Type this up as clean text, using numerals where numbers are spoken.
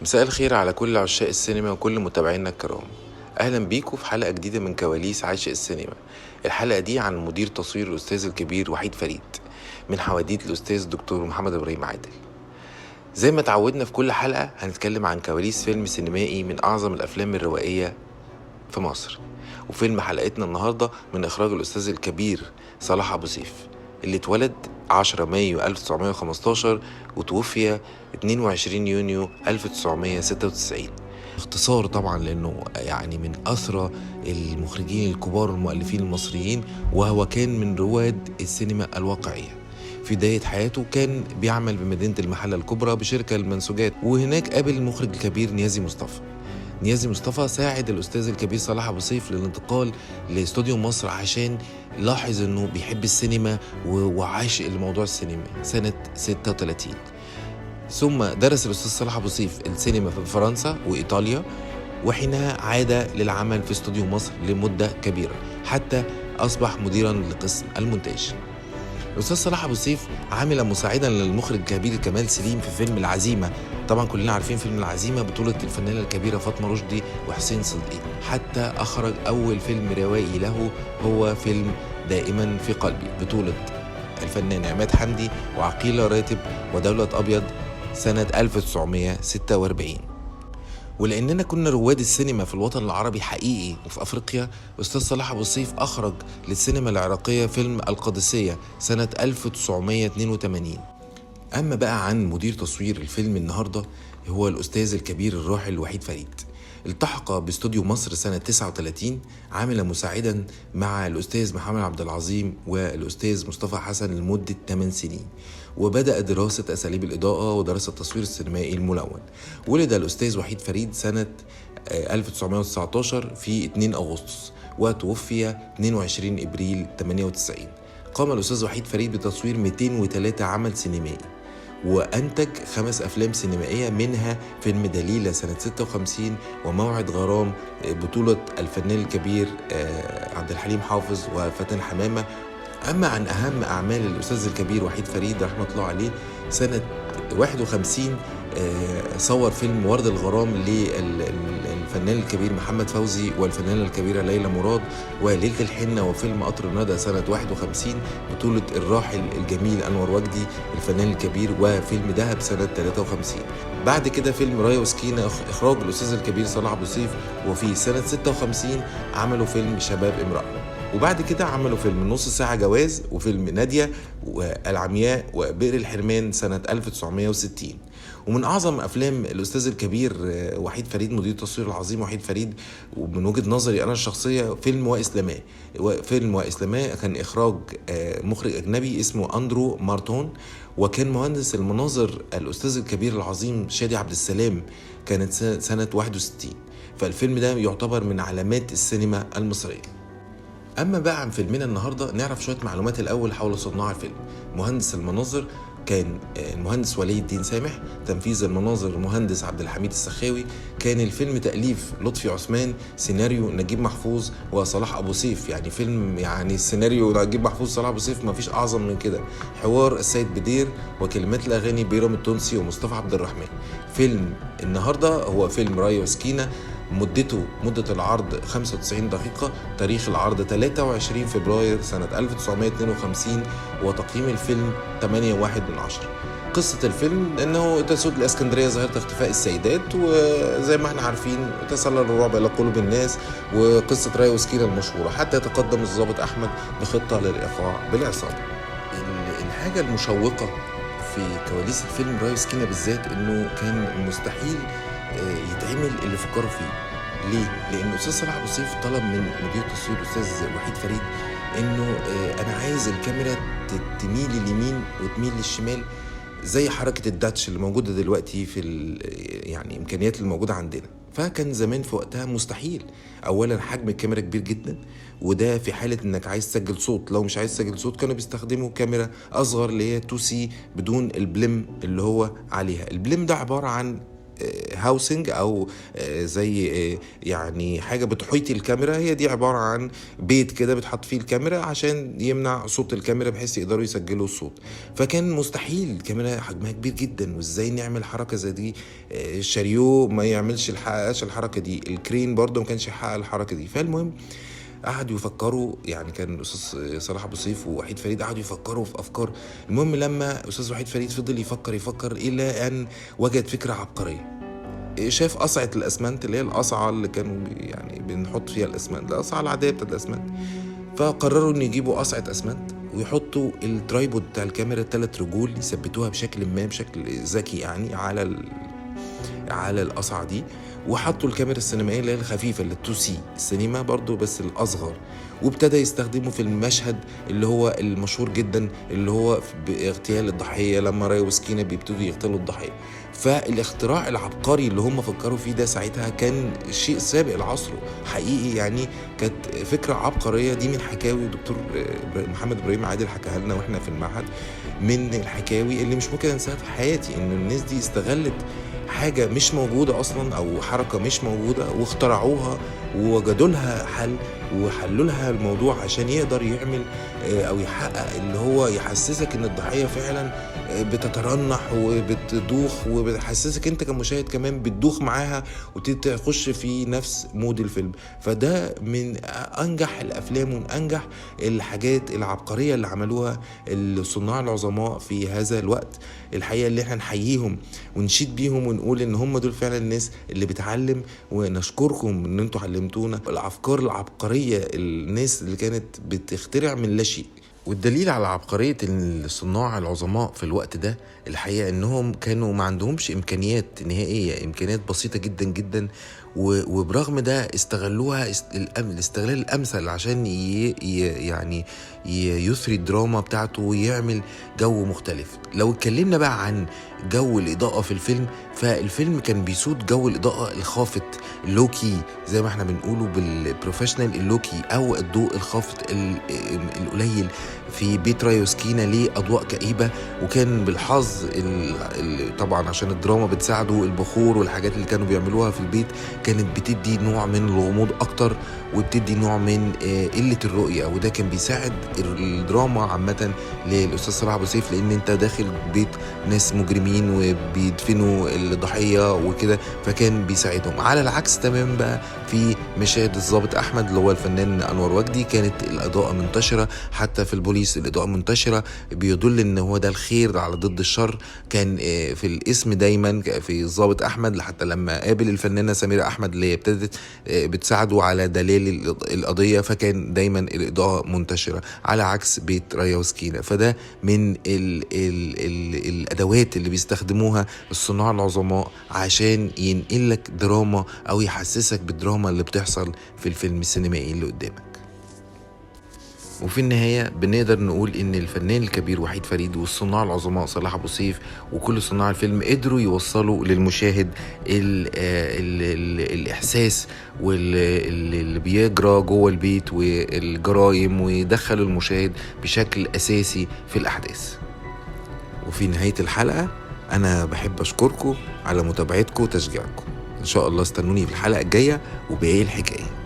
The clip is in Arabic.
مساء الخير على كل عشاق السينما وكل متابعينا الكرام. اهلا بيكم في حلقة جديدة من كواليس عاشق السينما. الحلقة دي عن مدير تصوير الاستاذ الكبير وحيد فريد، من حواديت الاستاذ الدكتور محمد ابراهيم عادل. زي ما تعودنا في كل حلقة هنتكلم عن كواليس فيلم سينمائي من اعظم الافلام الروائية في مصر. وفيلم حلقتنا النهاردة من اخراج الاستاذ الكبير صلاح ابو سيف، اللي اتولد 10 مايو 1915 وتوفي 22 يونيو 1996. اختصار طبعا لانه يعني من اسرى المخرجين الكبار والمؤلفين المصريين، وهو كان من رواد السينما الواقعية. في بداية حياته كان بيعمل بمدينة المحلة الكبرى بشركة المنسوجات، وهناك قابل المخرج الكبير نيازي مصطفى. نيازي مصطفى ساعد الأستاذ الكبير صلاح أبو سيف للانتقال لاستوديو مصر، عشان لاحظ أنه بيحب السينما وعاشق لموضوع السينما سنة 36. ثم درس الأستاذ صلاح أبو سيف السينما في فرنسا وإيطاليا، وحينها عاد للعمل في استوديو مصر لمدة كبيرة حتى أصبح مديرا لقسم المونتاج. الأستاذ صلاح أبو سيف عمل مساعدا للمخرج الكبير كمال سليم في فيلم العزيمة. طبعا كلنا عارفين فيلم العزيمة، بطولة الفنانة الكبيرة فاطمة رشدي وحسين صدقي. حتى أخرج أول فيلم روائي له هو فيلم دائما في قلبي، بطولة الفنان عماد حمدي وعقيلة راتب ودولة أبيض سنة 1946. ولأننا كنا رواد السينما في الوطن العربي حقيقي وفي أفريقيا، أستاذ صلاح أبو سيف أخرج للسينما العراقية فيلم القادسية سنة 1982. أما بقى عن مدير تصوير الفيلم النهاردة، هو الأستاذ الكبير الراحل وحيد فريد. التحق باستوديو مصر سنة 39، عامل مساعدا مع الأستاذ محمد عبد العظيم والأستاذ مصطفى حسن لمدة 8 سنين، وبدأ دراسة أساليب الإضاءة ودراسة التصوير السينمائي الملون. ولد الأستاذ وحيد فريد سنة 1919 في 2 أغسطس، وتوفي 22 إبريل 98. قام الأستاذ وحيد فريد بتصوير 203 عمل سينمائي، وأنتج 5 أفلام سينمائية، منها فيلم دليلة سنة 56 وموعد غرام بطولة الفنان الكبير عبد الحليم حافظ وفتن حمامة. أما عن أهم أعمال الأستاذ الكبير وحيد فريد رحمة الله عليه، سنة 51 صور فيلم ورد الغرام للفنان الكبير محمد فوزي والفنانة الكبيرة ليلى مراد، وليلة الحنة وفيلم قطر الندى سنة 51 بطولة الراحل الجميل أنور وجدي الفنان الكبير، وفيلم دهب سنة 53. بعد كده فيلم رايا وسكينة إخراج الأستاذ الكبير صلاح أبو سيف، وفي سنة 56 عملوا فيلم شباب امرأة. وبعد كده عملوا فيلم نص ساعة جواز، وفيلم نادية والعمياء وبئر الحرمان سنة 1960. ومن أعظم أفلام الأستاذ الكبير وحيد فريد مدير التصوير العظيم وحيد فريد، ومن وجهة نظري أنا الشخصية، فيلم وإسلاماه. فيلم وإسلاماه كان إخراج مخرج أجنبي اسمه أندرو مارتون، وكان مهندس المناظر الأستاذ الكبير العظيم شادي عبد السلام، كانت سنة 61. فالفيلم ده يعتبر من علامات السينما المصرية. أما بقى عن فيلمنا النهاردة نعرف شوية معلومات الأول حول صناع الفيلم. مهندس المناظر كان المهندس ولي الدين سامح، تنفيذ المناظر المهندس عبد الحميد السخاوي. كان الفيلم تأليف لطفي عثمان، سيناريو نجيب محفوظ وصلاح أبو سيف. يعني فيلم يعني السيناريو نجيب محفوظ صلاح أبو سيف ما فيش أعظم من كده. حوار السيد بدير، وكلمات الأغاني بيرام التونسي ومصطفى عبد الرحمن. فيلم النهاردة هو فيلم رايا وسكينة، مدة العرض 95 دقيقة، تاريخ العرض 23 فبراير سنة 1952، وتقييم الفيلم 8.1. قصة الفيلم أنه تسود الإسكندرية ظاهرة اختفاء السيدات، وزي ما احنا عارفين تسلل الرعب إلى قلوب الناس، وقصة رايا وسكينة المشهورة، حتى يتقدم الضابط أحمد بخطة للإيقاع بالعصابة. الحاجة المشوقة في كواليس الفيلم رايا وسكينة بالذات أنه كان مستحيل يتعمل اللي فكروا فيه. ليه؟ لأن الأستاذ صلاح أبو سيف طلب من مدير تصوير الأستاذ وحيد فريد إنه أنا عايز الكاميرا تميل اليمين وتميل للشمال، زي حركة الداتش اللي موجودة دلوقتي في يعني إمكانيات الموجودة عندنا. فكان زمان في وقتها مستحيل. أولا حجم الكاميرا كبير جدا، وده في حالة إنك عايز تسجل صوت. لو مش عايز تسجل صوت كانوا بيستخدموا كاميرا أصغر اللي هي 2C بدون البلم اللي هو عليها. البلم ده عبارة عن هاوسنج او زي يعني حاجه بتحيط الكاميرا. هي دي عباره عن بيت كده بتحط فيه الكاميرا عشان يمنع صوت الكاميرا بحيث يقدروا يسجلوا الصوت. فكان مستحيل، الكاميرا حجمها كبير جدا وازاي نعمل حركه زي دي. الشاريو ما يعملش الحركه دي، الكرين برضه ما كانش يحقق الحركه دي. فالمهم قعدوا يفكروا، يعني كان الاستاذ صلاح ابو سيف ووحيد فريد قعدوا يفكروا في افكار. المهم لما استاذ وحيد فريد فضل يفكر الى ان وجد فكره عبقريه. شاف قصعه الاسمنت اللي هي القصعه اللي كانوا يعني بنحط فيها الاسمنت، القصعه العاديه بتاعت الاسمنت. فقرروا ان يجيبوا قصعه اسمنت ويحطوا الترايبود بتاع الكاميرا 3 رجول يثبتوها بشكل ذكي يعني على القصعه دي، وحطوا الكاميرا السينمائيه اللي هي الخفيفه اللي 2 سي السينما برضو بس الاصغر. وابتدى يستخدمه في المشهد اللي هو المشهور جدا اللي هو باغتيال الضحيه، لما راي وسكينه بيبتدوا يقتلوا الضحيه. فالاختراع العبقري اللي هم فكروا فيه ده ساعتها كان شيء سابق لعصره حقيقي، يعني كانت فكره عبقريه. دي من حكاوي دكتور محمد ابراهيم عادل حكاها لنا واحنا في المعهد، من الحكاوي اللي مش ممكن انساها في حياتي، ان الناس دي استغلت حاجة مش موجودة أصلا أو حركة مش موجودة واخترعوها ووجدوا لها حل وحلوا لها الموضوع عشان يقدر يعمل أو يحقق اللي هو يحسسك إن الضحية فعلا بتترنح وبتدوخ، وبتحسسك أنت كمشاهد كمان بتدوخ معاها وتخش في نفس مود الفيلم. فده من أنجح الأفلام ومن أنجح الحاجات العبقرية اللي عملوها الصناع العظماء في هذا الوقت. الحقيقة اللي احنا نحييهم ونشيد بيهم ونقول ان هم دول فعلا الناس اللي بتعلم، ونشكركم ان انتوا علمتونا الافكار العبقرية، الناس اللي كانت بتخترع من لا شيء. والدليل على عبقرية الصناع العظماء في الوقت ده الحقيقة انهم كانوا ما عندهمش امكانيات نهائية، امكانيات بسيطة جدا جدا، وبرغم ده استغلوها الاستغلال الامثل عشان يعني يثري الدراما بتاعته ويعمل جو مختلف. لو اتكلمنا بقى عن جو الإضاءة في الفيلم، فالفيلم كان بيسود جو الإضاءة الخافت اللوكي زي ما احنا بنقوله بالبروفيشنال، اللوكي أو الضوء الخافت القليل. في بيت راي وسكينة ليه أضواء كئيبة، وكان بالحظ طبعا عشان الدراما بتساعده البخور والحاجات اللي كانوا بيعملوها في البيت كانت بتدي نوع من الغموض أكتر وبتدي نوع من قلة الرؤية، وده كان بيساعد الدراما عامة للأستاذ صلاح أبو سيف، لأن أنت داخل بيت ناس مجرمين وبيدفنوا الضحية وكده، فكان بيساعدهم. على العكس تمام بقى في مشاهد الضابط أحمد اللي هو الفنان أنور وجدي كانت الإضاءة منتشرة، حتى في البوليس الإضاءة منتشرة بيدل إن هو ده الخير على ضد الشر. كان في الاسم دايما في الضابط أحمد، حتى لما قابل الفنانة سميرة أحمد اللي ابتدت بتساعده على دليل القضية، فكان دايما الإضاءة منتشرة على عكس بيت رايا وسكينة. فده من الأدوات اللي بيستخدموها الصناع العظماء عشان ينقلك دراما أو يحسسك بالدراما اللي بتحصل في الفيلم السينمائي اللي قدامك. وفي النهاية بنقدر نقول إن الفنان الكبير وحيد فريد والصناع العظماء صلاح أبو سيف وكل صناع الفيلم قدروا يوصلوا للمشاهد الإحساس واللي بيجرى جوه البيت والجرائم، ويدخلوا المشاهد بشكل أساسي في الأحداث. وفي نهاية الحلقة أنا بحب أشكركم على متابعتكم وتشجيعكم. إن شاء الله استنوني في الحلقة الجاية وباقي الحكاية.